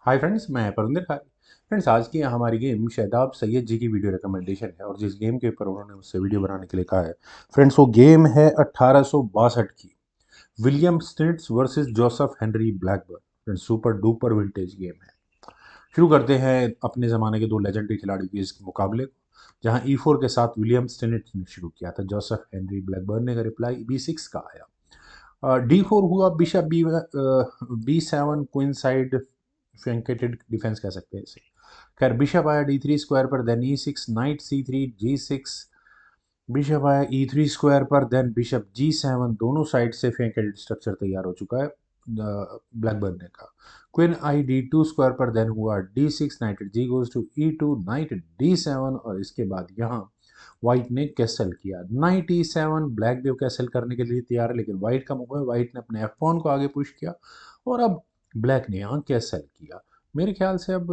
Hi friends, मैं Parvinder Khan. Friends, आज की हमारी गेम शहदाब सैयद जी की वीडियो रिकमेंडेशन है और जिस गेम के ऊपर उन्होंने मुझसे वीडियो बनाने के लिए कहा है फ्रेंड्स, वो गेम है 1862 की William Steinitz versus Joseph Henry Blackburne. Friends, super duper vintage game है। शुरू करते हैं अपने ज़माने के दो लेजेंडरी खिलाड़ियों के इस मुकाबले को, जहां E4 के साथ विलियम स्टिट्स ने शुरू किया था। जोसेफ हेनरी ब्लैकबर्न ने रिप्लाई B6 का आया। D4 हुआ, bishop B7 queen side fianchettoed defence कह सकते हैं इसे। खैर, बिशप आया D3 स्क्वायर पर, then E6, night C3, G6, bishop आया E3 स्क्वायर पर, देन बिशप G7। दोनों साइड से फ्लैंकेटेड स्ट्रक्चर तैयार हो चुका है ब्लैकबर्न ने कहा। क्वीन आई D2 स्क्वायर पर, देन हुआ D6, knight G goes to E2, knight D7 और इसके बाद यहाँ व्हाइट ने कैसल किया। नाइट E7, ब्लैक भी कैसल करने के लिए तैयार है, लेकिन व्हाइट का मूव है। व्हाइट ने अपने F1 को आगे पुश किया और अब ब्लैक ने यहाँ कैसल किया। मेरे ख्याल से अब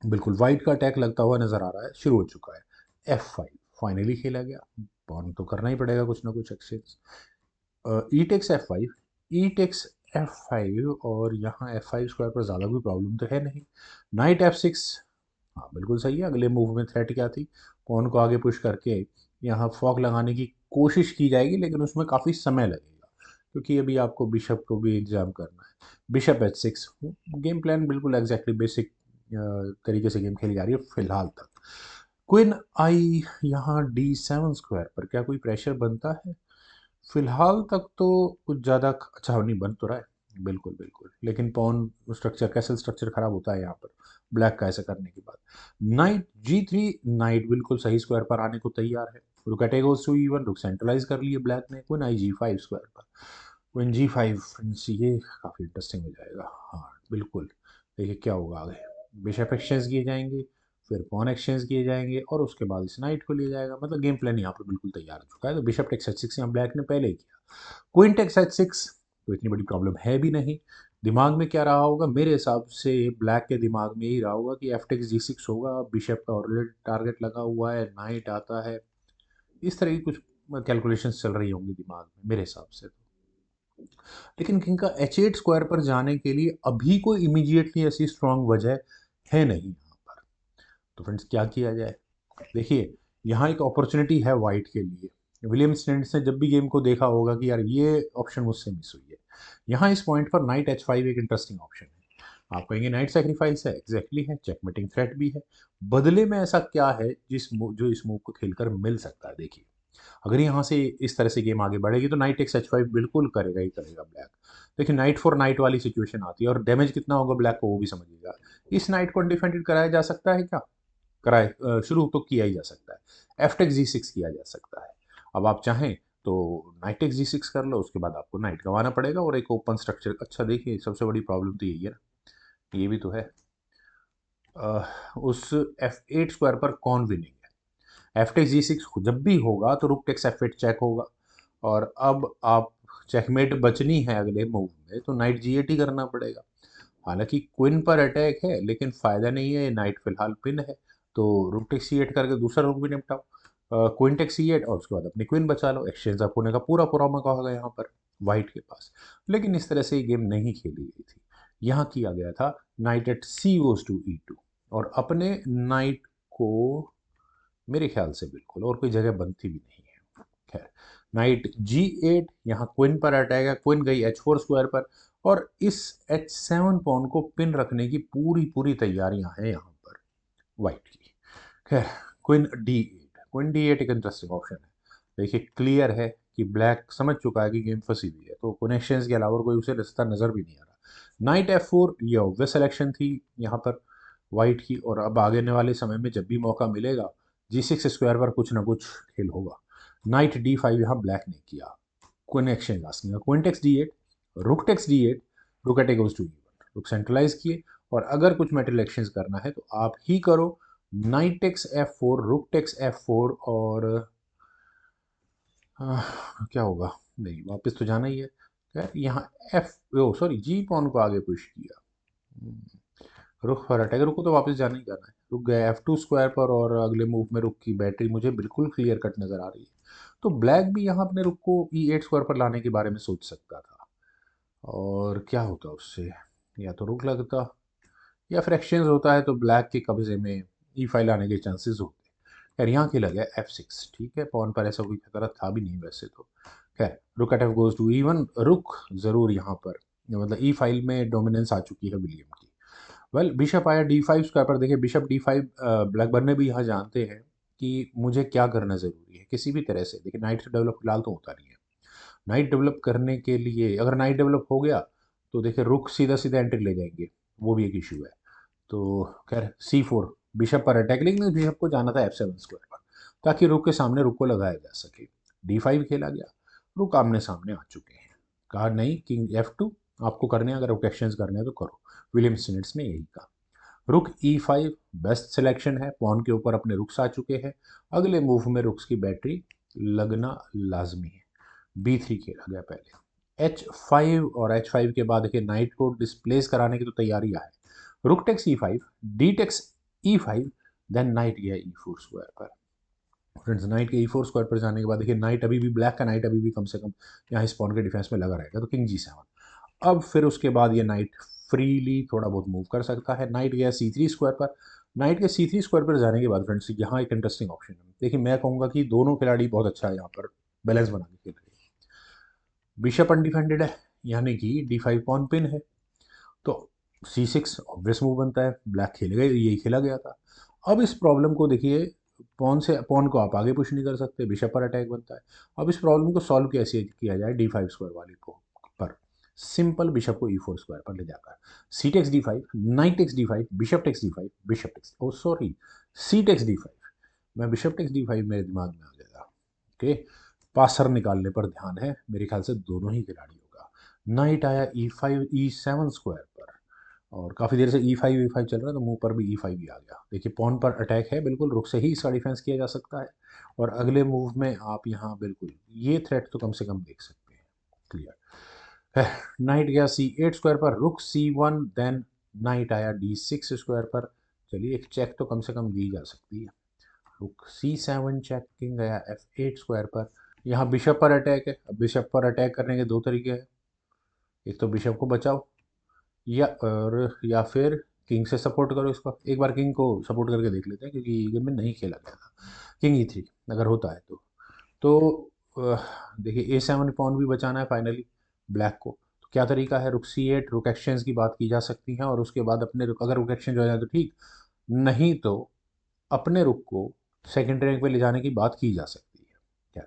बिल्कुल व्हाइट का अटैक लगता हुआ नजर आ रहा है, शुरू हो चुका है। F5 फाइनली खेला गया। पॉन तो करना ही पड़ेगा कुछ ना कुछ एक्सचेंज। ई टेक्स F5, ई टेक्स F5 और यहाँ F5 स्क्वायर पर ज़्यादा कोई प्रॉब्लम तो है नहीं। नाइट F6, हाँ बिल्कुल सही है। अगले मूव में थ्रेट क्या थी, पॉन को आगे पुश करके यहाँ फॉक लगाने की कोशिश की जाएगी, लेकिन उसमें काफ़ी समय लगेगा क्योंकि अभी आपको बिशप को भी इंतजाम करना है। बिशप H6, गेम प्लान बिल्कुल एग्जैक्टली बेसिक तरीके से गेम खेली जा रही है फिलहाल तक। क्वीन आई यहाँ D7 स्क्वायर पर, क्या कोई प्रेशर बनता है? फिलहाल तक तो कुछ ज़्यादा अच्छा नहीं बन तो रहा है। बिल्कुल बिल्कुल, लेकिन पॉन स्ट्रक्चर, कैसल स्ट्रक्चर खराब होता है यहाँ पर ब्लैक का ऐसा करने के बाद। नाइट G3, नाइट बिल्कुल सही स्क्वायर पर आने को तैयार है। रुक अटेगोस टू E1, रुक सेंट्रलाइज कर लिए ब्लैक ने। क्वीन आई G5 स्क्वायर पर, क्वीन G5, फ्रेंड्स ये काफ़ी इंटरेस्टिंग हो जाएगा। हाँ बिल्कुल, देखिए क्या होगा आगे। बिशप एक्सचेंज किए जाएंगे, फिर पॉन एक्सचेंज किए जाएंगे और उसके बाद इस नाइट को लिया जाएगा। मतलब गेम प्लान यहाँ पर बिल्कुल तैयार हो चुका है। तो बिशप टेक्स H6 यहाँ ब्लैक ने पहले ही किया। क्वीन टेक्स H6 तो इतनी बड़ी प्रॉब्लम है भी नहीं। दिमाग में क्या रहा होगा, मेरे हिसाब से ब्लैक के दिमाग में यही रहा होगा कि एफ टेक्स G6 होगा। बिशप का ऑलरेडी टारगेट लगा हुआ है, नाइट आता है। इस तरह की कुछ कैलकुलेशंस चल रही होंगी दिमाग में मेरे हिसाब से। लेकिन किंग का H8 स्क्वायर पर जाने के लिए अभी कोई इमीडिएटली ऐसी स्ट्रांग वजह है नहीं यहाँ पर। तो फ्रेंड्स, क्या किया जाए? देखिए, यहाँ एक अपॉर्चुनिटी है वाइट के लिए। विलियम स्टेंट्स ने जब भी गेम को देखा होगा कि यार ये ऑप्शन मुझसे मिस हुई है। यहाँ इस पॉइंट पर नाइट H5 एक इंटरेस्टिंग ऑप्शन है। आप कहेंगे नाइट सेक्रीफाइस है, एग्जैक्टली है। चेकमेटिंग थ्रेट भी है। बदले में ऐसा क्या है जो इस मूव को खेलकर मिल सकता है? देखिए, अगर यहाँ से इस तरह से गेम आगे बढ़ेगी तो नाइट टेक्स H5 बिल्कुल करेगा ही करेगा ब्लैक। देखिए, नाइट फॉर नाइट वाली सिचुएशन आती है और डैमेज कितना होगा ब्लैक को वो भी समझिएगा। इस नाइट को अनडिफेंडेड कराया जा सकता है क्या? कराए शुरू तो किया ही जा सकता है। एफ टेक्स G6 किया जा सकता है। अब आप चाहें तो नाइट टेक्स G6 कर लो, उसके बाद आपको नाइट गंवाना पड़ेगा और एक ओपन स्ट्रक्चर। अच्छा देखिए, सबसे बड़ी प्रॉब्लम तो यही है ना, ये भी तो है। उस F8 स्क्वायर पर कौन विनिंग है? एफ टेक्स G6 जब भी होगा तो रुक टेक्स F8 चेक होगा। और अब आप चेकमेट बचनी है अगले मूव में तो नाइट G8 ही करना पड़ेगा। हालांकि क्वीन पर अटैक है लेकिन फायदा नहीं है, नाइट फिलहाल पिन है। तो रुक टेक C8 करके दूसरा रुक भी निपटाओ। क्वीन टेक C8 और उसके बाद अपनी क्वीन बचा लो। एक्सचेंज अप होने का पूरा पूरा मौका होगा यहाँ पर वाइट के पास। लेकिन इस तरह से ये गेम नहीं खेली गई थी। यहाँ किया गया था knight eight C goes to E2 और अपने नाइट को मेरे ख्याल से बिल्कुल और कोई जगह बनती भी नहीं है। खैर, नाइट G8, यहाँ क्वीन पर अटैक है। क्वीन गई H4 स्क्वायर पर और इस H7 पॉन को पिन रखने की पूरी पूरी तैयारियां हैं यहाँ पर वाइट की। खैर, क्वीन D8, क्वीन D8 एक इंटरेस्टिंग ऑप्शन है। देखिए, क्लियर है कि ब्लैक समझ चुका है कि गेम फंसी हुई है, तो कनेक्शंस के अलावा कोई उसे रास्ता नजर भी नहीं आ रहा। नाइट F4 ये ऑब्वियस सिलेक्शन थी यहाँ पर वाइट की, और अब आगे वाले समय में जब भी मौका मिलेगा G6 स्क्वायर पर कुछ ना कुछ खेल होगा। नाइट D5 यहाँ ब्लैक ने किया। Queen exchange asking queen takes D8, rook takes D8, रुक अटैक गोज टू E1, रुक सेंट्रलाइज किए। और अगर कुछ मेटल एक्सचेंज करना है तो आप ही करो। Knight takes F4, rook takes F4 और क्या होगा? नहीं, वापस तो जाना ही है। खैर, यहाँ एफ ओ सॉरी जी पॉन को आगे पुश किया। रुक पर अटैक, रुको तो वापस जाना ही जाना है। रुक गया F2 स्क्वायर पर और अगले मूव में रुक की बैटरी मुझे बिल्कुल क्लियर कट नजर आ रही है। तो ब्लैक भी यहाँ अपने रुक को E8 स्क्वायर पर लाने के बारे में सोच सकता था। और क्या होता उससे, या तो रुक लगता या फिर एक्सचेंज होता है तो ब्लैक के कब्जे में ई फाइल आने के चांसेस होते हैं। खैर यहाँ खेला गया F6, ठीक है, पॉन पर ऐसा कोई खतरा था भी नहीं वैसे तो। खैर रुक eight F goes to E1, रुक ज़रूर यहाँ पर, मतलब ई फाइल में डोमिनेंस आ चुकी है विलियम की। वेल बिशप आया D5 स्क्वायर पर। देखिए बिशप D5, ब्लैक बनने भी यहाँ जानते हैं कि मुझे क्या करना ज़रूरी है किसी भी तरह से। देखिए नाइट से डेवलप फिलहाल तो होता नहीं है। नाइट डेवलप करने के लिए अगर नाइट डेवलप हो गया तो देखिए रुक सीधा सीधा एंट्री ले जाएंगे, वो भी एक इशू है। तो खैर C4, बिशप पर अटैक, लेकिन बिशप को जाना था F7 स्क्वायर पर ताकि रुक के सामने रुक को लगाया जा सके। D5 खेला गया, रुक आमने सामने आ चुके हैं। कहा नहीं किंग F2 आपको करने हैं, अगर रुक एक्सचेंज करने हैं तो करो। विलियम स्नेट्स ने यही कहा। रुक E5 बेस्ट सिलेक्शन है, पॉन के ऊपर अपने रुक्स आ चुके हैं। अगले मूव में रुक्स की बैटरी लगना लाजमी है। B3 खेला गया पहले। H5 और H5 के बाद देखिए नाइट को डिस्प्लेस कराने की तो तैयारियां है। Rook takes E5, D takes E5, then knight गया E4 स्क्वायर पर। फ्रेंड्स नाइट के E4 स्क्वायर पर जाने के बाद देखिए नाइट अभी भी, ब्लैक का नाइट अभी भी कम से कम यहाँ इस पॉन के डिफेंस में लगा रहेगा, तो किंग G7। अब फिर उसके बाद ये नाइट फ्रीली थोड़ा बहुत मूव कर सकता है। नाइट गया C3 स्क्वायर पर। नाइट के C3 स्क्वायर पर जाने के बाद फ्रेंड्स यहाँ एक इंटरेस्टिंग ऑप्शन है। देखिए मैं कहूँगा कि दोनों खिलाड़ी बहुत अच्छा है यहाँ पर बैलेंस बना के खेल रहे हैं। बिशप अनडिफेंडेड है, यानी कि D5 पॉन पिन है, तो C6 ऑब्वियस मूव बनता है, ब्लैक खेलेगा, यही खेला गया था। अब इस प्रॉब्लम को देखिए, पॉन को आप आगे पुश नहीं कर सकते, बिशप पर अटैक बनता है। अब इस प्रॉब्लम को सॉल्व कैसे किया जाए D5 स्क्वायर वाली को पर, सिंपल बिशप को E4 स्क्वायर पर ले जाकर C takes D5, knight takes D5, bishop takes D5, bishop takes, oh sorry, C takes D5, मैं बिशप टेक्स D5 मेरे दिमाग में आ गया। ओके, पासर निकालने पर ध्यान है मेरे ख्याल से दोनों ही खिलाड़ियों का। नाइट आया E5 E7 स्क्वायर पर, और काफ़ी देर से E5 E5 चल रहा है तो मुंह पर भी E5 भी आ गया। देखिए पॉन पर अटैक है, बिल्कुल रुक से ही इसका डिफेंस किया जा सकता है, और अगले मूव में आप यहाँ बिल्कुल ये थ्रेट तो कम से कम देख सकते हैं। क्लियर है। नाइट गया C8 स्क्वायर पर, रुक C1, देन नाइट आया D6 स्क्वायर पर। चलिए एक चेक तो कम से कम दी जा सकती है। रुक C7 चेक, किंग गया F8 स्क्वायर पर। यहाँ बिशप पर अटैक है। अब बिशप पर अटैक करने के दो तरीके हैं, एक तो बिशप को बचाओ, या फिर किंग से सपोर्ट करो इसको। एक बार किंग को सपोर्ट करके देख लेते हैं क्योंकि ये गेम में नहीं खेला गया था। किंग E3 अगर होता है तो देखिए A7 पॉन भी बचाना है फाइनली ब्लैक को। तो क्या तरीका है, रुक C8, रुक एक्सचेंज की बात की जा सकती है, और उसके बाद अपने रुक, अगर रुक एक्सचेंज हो जाए तो ठीक, नहीं तो अपने रुक को सेकेंड रैंक पे ले जाने की बात की जा सकती है। क्या,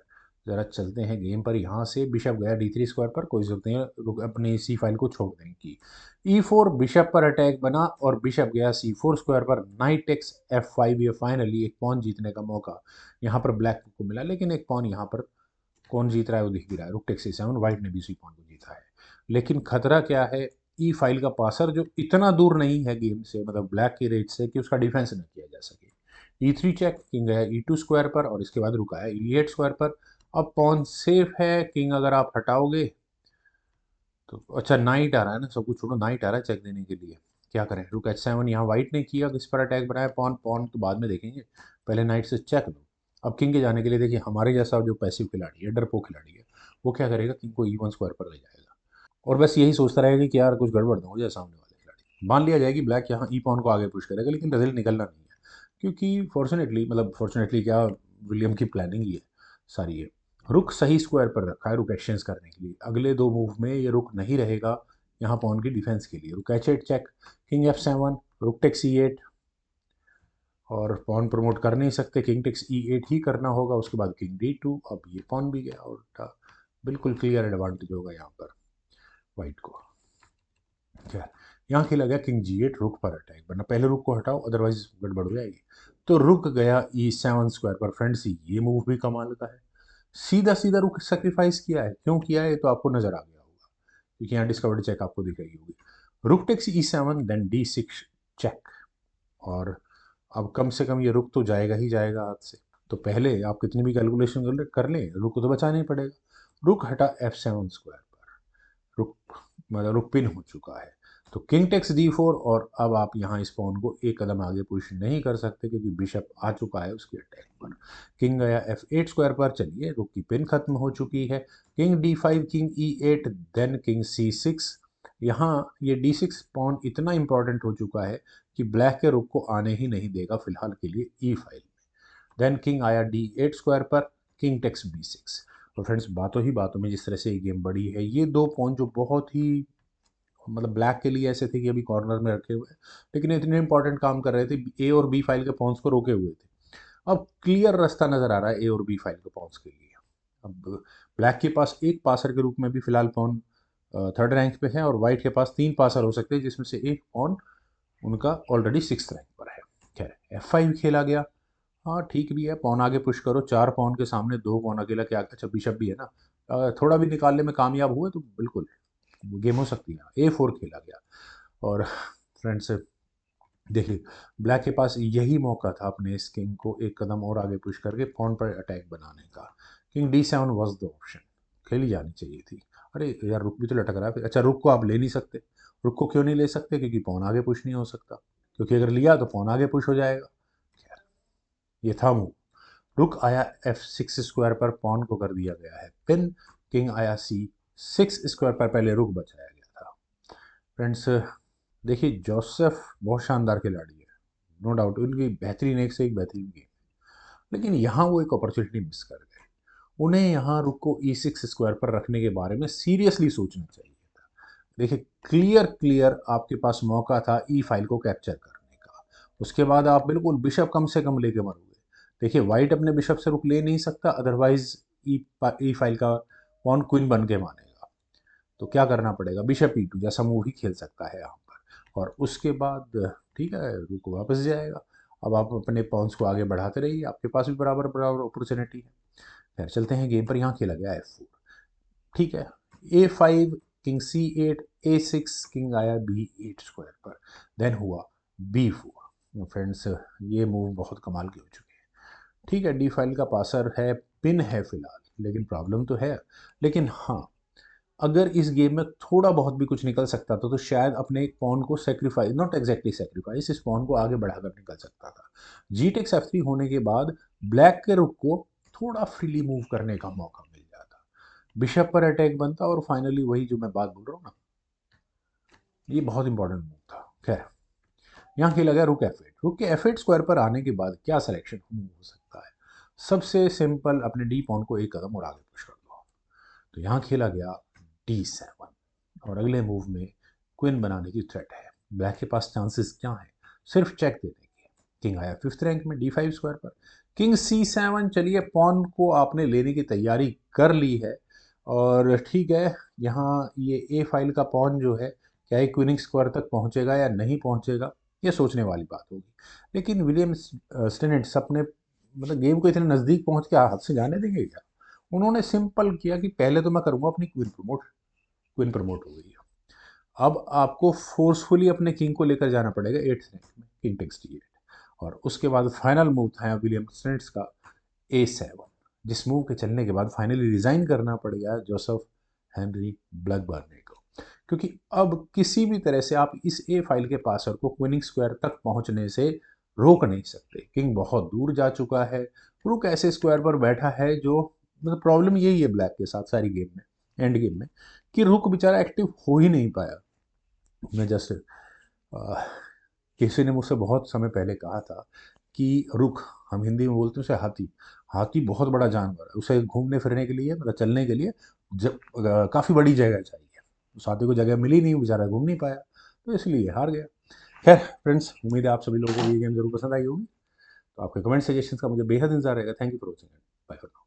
ज़रा चलते हैं गेम पर। यहाँ से बिशप गया D3 स्क्वायर पर, कोई जरूरत नहीं है रुक अपनी सी फाइल को छोड़ देने की। E4 बिशप पर अटैक बना, और बिशप गया C4 स्क्वायर पर। नाइट टेक्स F5, ये फाइनली एक पॉन जीतने का मौका यहाँ पर ब्लैक को मिला, लेकिन एक पॉन यहाँ पर कौन जीत रहा है वो दिख भी रहा है। रुक टेक्स C7, व्हाइट ने भी उसी पॉन को जीता है। लेकिन खतरा क्या है, ई फाइल का पासर जो इतना दूर नहीं है गेम से, मतलब ब्लैक की रेट से, कि उसका डिफेंस न किया जा सके। E3 चेक, किंग गया E2 स्क्वायर पर, और इसके बाद रुका है E8 स्क्वायर पर। अब पॉन सेफ है, किंग अगर आप हटाओगे तो अच्छा, नाइट आ रहा है ना, सब कुछ छोड़ो, नाइट आ रहा है चेक देने के लिए। क्या करें, रुक H7, यहाँ वाइट ने किया, किस पर अटैक बनाया, पॉन पॉन तो बाद में देखेंगे, पहले नाइट से चेक दो। अब किंग के जाने के लिए देखिए हमारे जैसा जो पैसिव खिलाड़ी है, डरपोक खिलाड़ी है, वो क्या करेगा, किंग को E1 स्क्वायर पर ले जाएगा, और बस यही सोचता रहेगा कि यार कुछ गड़बड़ ना हो जाए सामने वाले खिलाड़ी। मान लिया जाए कि ब्लैक यहाँ ई पॉन को आगे पुश करेगा, लेकिन रिजल्ट निकलना नहीं है, क्योंकि फॉर्चुनेटली, मतलब फॉर्चुनेटली क्या, विलियम की प्लानिंग ही है सारी ये। रुक सही स्क्वायर पर रखा है रुक एक्सचेंज करने के लिए, अगले दो मूव में ये रुक नहीं रहेगा यहाँ पॉन की डिफेंस के लिए। रुक H8 check, king F7, rook takes E8, और पॉन प्रमोट कर नहीं सकते, किंग टेक्स E8 ही करना होगा, उसके बाद किंग D2। अब ये पॉन भी गया, और बिल्कुल क्लियर एडवांटेज होगा यहाँ पर वाइट को। क्या, यहाँ खेला गया किंग G8, रुक पर अटैक, वरना पहले रुक को हटाओ अदरवाइज गड़बड़ हो जाएगी। तो रुक गया E7 स्क्वायर पर। फ्रेंड्स ये मूव भी कमाल का है, सीधा सीधा रुक सेक्रीफाइस किया है। क्यों किया है तो आपको नजर आ गया होगा, क्योंकि यहाँ डिस्कवर्ड चेक आपको दिख रही होगी। Rook takes E7, then D6 check, और अब कम से कम ये रुक तो जाएगा ही जाएगा हाथ से। तो पहले आप कितनी भी कैलकुलेशन कर लें, रुक को तो बचाना ही पड़ेगा। रुक हटा F7 स्क्वायर पर, रुक, मतलब रुक पिन हो चुका है। तो किंग टेक्स D4, और अब आप यहाँ इस पॉन को एक कदम आगे पुश नहीं कर सकते, क्योंकि बिशप आ चुका है उसके अटैक पर। किंग गया F8 स्क्वायर पर। चलिए रुक की पिन खत्म हो चुकी है। King D5, king E8, then king C6, यहाँ ये D6 पॉन इतना इंपॉर्टेंट हो चुका है कि ब्लैक के रुक को आने ही नहीं देगा फिलहाल के लिए E फाइल में। देन किंग आया D8 स्क्वायर पर, किंग टेक्स B6। तो फ्रेंड्स बातों ही बातों में जिस तरह से ये गेम बढ़ी है, ये दो पॉन जो बहुत ही मतलब ब्लैक के लिए ऐसे थे कि अभी कॉर्नर में रखे हुए हैं, लेकिन इतने इंपॉर्टेंट काम कर रहे थे, ए और बी फाइल के पॉन्स को रोके हुए थे। अब क्लियर रास्ता नजर आ रहा है ए और बी फाइल के पॉन्स के लिए। अब ब्लैक के पास एक पासर के रूप में भी फिलहाल पॉन थर्ड रैंक पे है, और वाइट के पास 3 पासर हो सकते हैं जिसमें से एक पॉन उनका ऑलरेडी 6th रैंक पर है। खैर F5 खेला गया। हाँ ठीक भी है, पॉन आगे पुश करो, 4 पॉन के सामने 2 पॉन अकेला, क्या अच्छा बिशप भी है ना, थोड़ा भी निकालने में कामयाब हुए तो बिल्कुल गेम हो सकती है। A4 खेला गया। और फ्रेंड्स देखिए, ब्लैक के पास यही मौका था अपने इस किंग को एक कदम और आगे पुश करके पॉन पर अटैक बनाने का। King D7 was the option, खेली जानी चाहिए थी। अरे यार रुक भी तो लटक रहा है फिर। अच्छा रुक को आप ले नहीं सकते। रुक को क्यों नहीं ले सकते? क्योंकि पॉन आगे पुश नहीं हो सकता, क्योंकि अगर लिया तो पॉन आगे पुश हो जाएगा। खैर, ये था मूव। रुक आया F6 स्क्वायर पर, पॉन को कर दिया गया है पिन। किंग आया C6 स्क्वायर पर, पहले रुक बचाया गया था। फ्रेंड्स देखिए, जोसेफ बहुत शानदार खिलाड़ी है, नो डाउट, उनकी बेहतरीन एक से एक बेहतरीन गेम है, लेकिन यहाँ वो एक अपॉर्चुनिटी मिस कर गए। उन्हें यहाँ रुक को E6 स्क्वायर पर रखने के बारे में सीरियसली सोचना चाहिए था। देखिए, क्लियर क्लियर आपके पास मौका था E फाइल को कैप्चर करने का। उसके बाद आप बिल्कुल बिशप कम से कम लेके मरोगे। देखिए, वाइट अपने बिशप से रुक ले नहीं सकता, अदरवाइज ई फाइल का पॉन क्वीन बन के मानेगा। तो क्या करना पड़ेगा? बिशप E2 जैसा मूव ही खेल सकता है यहाँ पर, और उसके बाद ठीक है रुक वापस जाएगा। अब आप अपने पॉन्स को आगे बढ़ाते रहिए, आपके पास भी बराबर बराबर अपॉर्चुनिटी है। खैर चलते हैं गेम पर। यहाँ खेला गया F4, ठीक है। A5, king C8, A6, king आया B8 स्क्वायर पर, देन हुआ B4। फ्रेंड्स ये मूव बहुत कमाल के हो चुके हैं। ठीक है, डी फाइल का पासर है, पिन है फिलहाल, लेकिन प्रॉब्लम तो है। लेकिन हाँ, अगर इस गेम में थोड़ा बहुत भी कुछ निकल सकता था तो शायद अपने एक पॉन को सेक्रीफाइस, नॉट एग्जैक्टली सेक्रीफाइस, इस पॉन को आगे बढ़ाकर निकल सकता था। G टेक्स F3 होने के बाद ब्लैक के रुक को थोड़ा फ्रीली मूव करने का मौका मिल जाता, बिशप पर अटैक बनता, और फाइनली वही जो मैं बात बोल रहा हूँ ना, ये बहुत इंपॉर्टेंट मूव था। खैर, यहाँ खेला गया रुक F8। रुक के F8 स्क्वायर पर आने के बाद क्या सिलेक्शन मूव हो सकता है? सबसे सिंपल, अपने डी पॉन को एक कदम और आगे पुश कर दो। तो यहाँ खेला गया D7, और अगले मूव में क्वीन बनाने की थ्रेट है। ब्लैक के पास चांसेस क्या हैं? सिर्फ चेक देने के। किंग आया 5th रैंक में D5 स्क्वायर पर, किंग C7। चलिए, पॉन को आपने लेने की तैयारी कर ली है, और ठीक है, यहाँ ये ए फाइल का पॉन जो है, क्या ये क्वीनिंग स्क्वायर तक पहुंचेगा या नहीं पहुंचेगा, ये सोचने वाली बात होगी। लेकिन विलियम स्टेनेट्स अपने मतलब गेम को इतने नज़दीक पहुंच के हाथ से जाने देंगे क्या? उन्होंने सिंपल किया कि पहले तो मैं करूंगा अपनी क्वीन प्रमोट। क्वीन प्रमोट हो गई है। अब आपको फोर्सफुली अपने किंग को लेकर जाना पड़ेगा 8th रैंक में, किंग टेक्स D8। और उसके बाद फाइनल मूव था विलियम स्टेनेट्स का A7, जिस मूव के चलने के बाद फाइनली रिजाइन करना पड़ गया जोसेफ हेनरी ब्लैकबर्न को, क्योंकि अब किसी भी तरह से आप इस ए फाइल के पासर को क्वीनिंग स्क्वायर तक पहुंचने से रोक नहीं सकते। किंग बहुत दूर जा चुका है, रुक ऐसे स्क्वायर पर बैठा है जो, मतलब प्रॉब्लम यही है ब्लैक के साथ सारी गेम में, एंड गेम में, कि रुक बेचारा एक्टिव हो ही नहीं पाया। मैं जस्ट किसी ने मुझसे बहुत समय पहले कहा था कि रुक, हम हिंदी में बोलते हैं उसे हाथी। हाथी बहुत बड़ा जानवर है, उसे घूमने फिरने के लिए, मतलब चलने के लिए जब काफ़ी बड़ी जगह चाहिए। उस हाथी को जगह मिली नहीं, बेचारा घूम नहीं पाया, तो इसलिए हार गया। खैर फ्रेंड्स, उम्मीद है आप सभी लोगों को ये गेम जरूर पसंद आई होगी। तो आपके कमेंट सजेशन का मुझे बेहद इंतजार रहेगा। Thank you for watching. Bye for now.